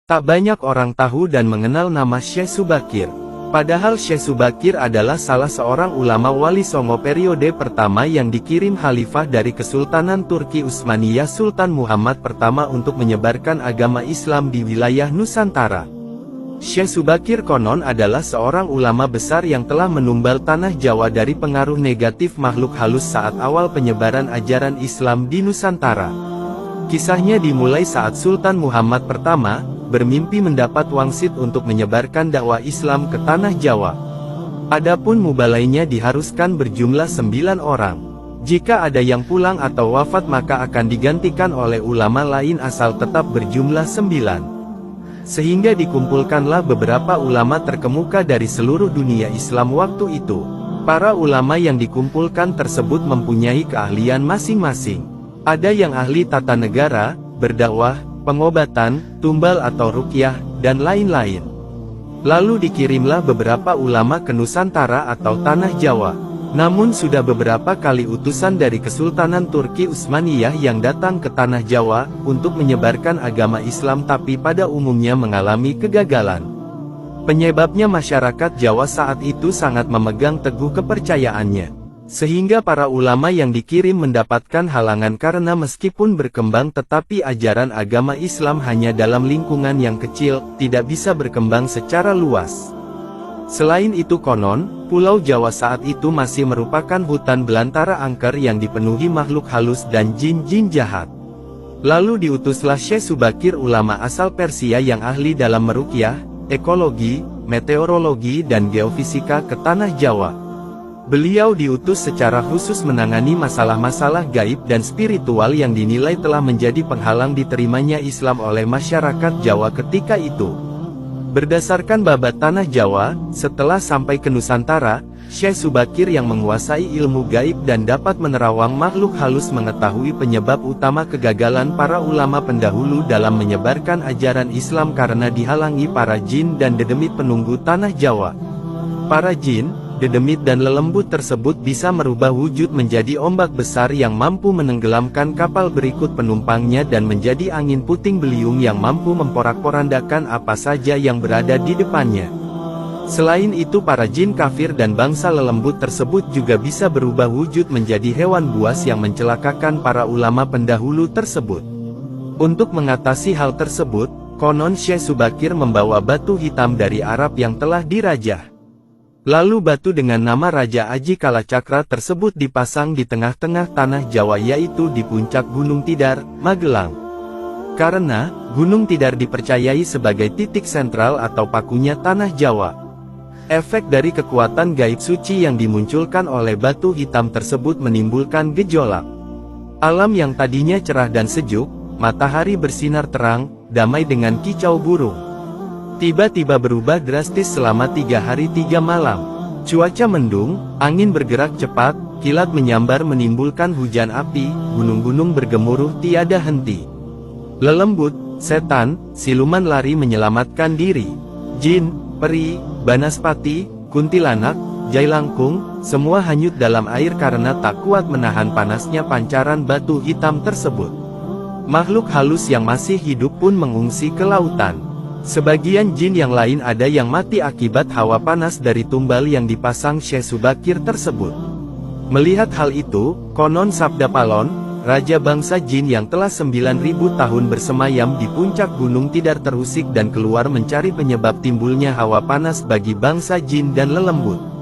Tak banyak orang tahu dan mengenal nama Syekh Subakir. Padahal Syekh Subakir adalah salah seorang ulama wali songo periode pertama yang dikirim khalifah dari Kesultanan Turki Utsmaniyah Sultan Muhammad pertama untuk menyebarkan agama Islam di wilayah Nusantara. Syekh Subakir konon adalah seorang ulama besar yang telah menumbal tanah Jawa dari pengaruh negatif makhluk halus saat awal penyebaran ajaran Islam di Nusantara. Kisahnya dimulai saat Sultan Muhammad pertama bermimpi mendapat wangsit untuk menyebarkan dakwah Islam ke tanah Jawa. Adapun mubalainya diharuskan berjumlah 9 orang. Jika ada yang pulang atau wafat maka akan digantikan oleh ulama lain asal tetap berjumlah 9. Sehingga dikumpulkanlah beberapa ulama terkemuka dari seluruh dunia Islam waktu itu. Para ulama yang dikumpulkan tersebut mempunyai keahlian masing-masing. Ada yang ahli tata negara, berdakwah, pengobatan, tumbal atau ruqyah, dan lain-lain. Lalu dikirimlah beberapa ulama ke Nusantara atau tanah Jawa. Namun sudah beberapa kali utusan dari Kesultanan Turki Utsmaniyah yang datang ke tanah Jawa untuk menyebarkan agama Islam tapi pada umumnya mengalami kegagalan. Penyebabnya masyarakat Jawa saat itu sangat memegang teguh kepercayaannya. Sehingga para ulama yang dikirim mendapatkan halangan karena meskipun berkembang tetapi ajaran agama Islam hanya dalam lingkungan yang kecil, tidak bisa berkembang secara luas. Selain itu konon, Pulau Jawa saat itu masih merupakan hutan belantara angker yang dipenuhi makhluk halus dan jin-jin jahat. Lalu diutuslah Syekh Subakir ulama asal Persia yang ahli dalam meruqyah, ekologi, meteorologi dan geofisika ke tanah Jawa. Beliau diutus secara khusus menangani masalah-masalah gaib dan spiritual yang dinilai telah menjadi penghalang diterimanya Islam oleh masyarakat Jawa ketika itu. Berdasarkan babat tanah Jawa, setelah sampai ke Nusantara, Syekh Subakir yang menguasai ilmu gaib dan dapat menerawang makhluk halus mengetahui penyebab utama kegagalan para ulama pendahulu dalam menyebarkan ajaran Islam karena dihalangi para jin dan dedemit penunggu tanah Jawa. Para jin, dedemit dan lelembut tersebut bisa merubah wujud menjadi ombak besar yang mampu menenggelamkan kapal berikut penumpangnya dan menjadi angin puting beliung yang mampu memporak-porandakan apa saja yang berada di depannya. Selain itu para jin kafir dan bangsa lelembut tersebut juga bisa berubah wujud menjadi hewan buas yang mencelakakan para ulama pendahulu tersebut. Untuk mengatasi hal tersebut, konon Syekh Subakir membawa batu hitam dari Arab yang telah dirajah. Lalu batu dengan nama Raja Aji Kalacakra tersebut dipasang di tengah-tengah tanah Jawa yaitu di puncak Gunung Tidar, Magelang. Karena, Gunung Tidar dipercayai sebagai titik sentral atau pakunya tanah Jawa. Efek dari kekuatan gaib suci yang dimunculkan oleh batu hitam tersebut menimbulkan gejolak. Alam yang tadinya cerah dan sejuk, matahari bersinar terang, damai dengan kicau burung. Tiba-tiba berubah drastis selama 3 hari 3 malam. Cuaca mendung, angin bergerak cepat, kilat menyambar menimbulkan hujan api, gunung-gunung bergemuruh tiada henti. Lelembut, setan, siluman lari menyelamatkan diri. Jin, peri, banaspati, kuntilanak, jailangkung, semua hanyut dalam air karena tak kuat menahan panasnya pancaran batu hitam tersebut. Makhluk halus yang masih hidup pun mengungsi ke lautan. Sebagian jin yang lain ada yang mati akibat hawa panas dari tumbal yang dipasang Syekh Subakir tersebut. Melihat hal itu, konon sabda Palon, raja bangsa jin yang telah 9.000 tahun bersemayam di puncak Gunung Tidar terusik dan keluar mencari penyebab timbulnya hawa panas bagi bangsa jin dan lelembut.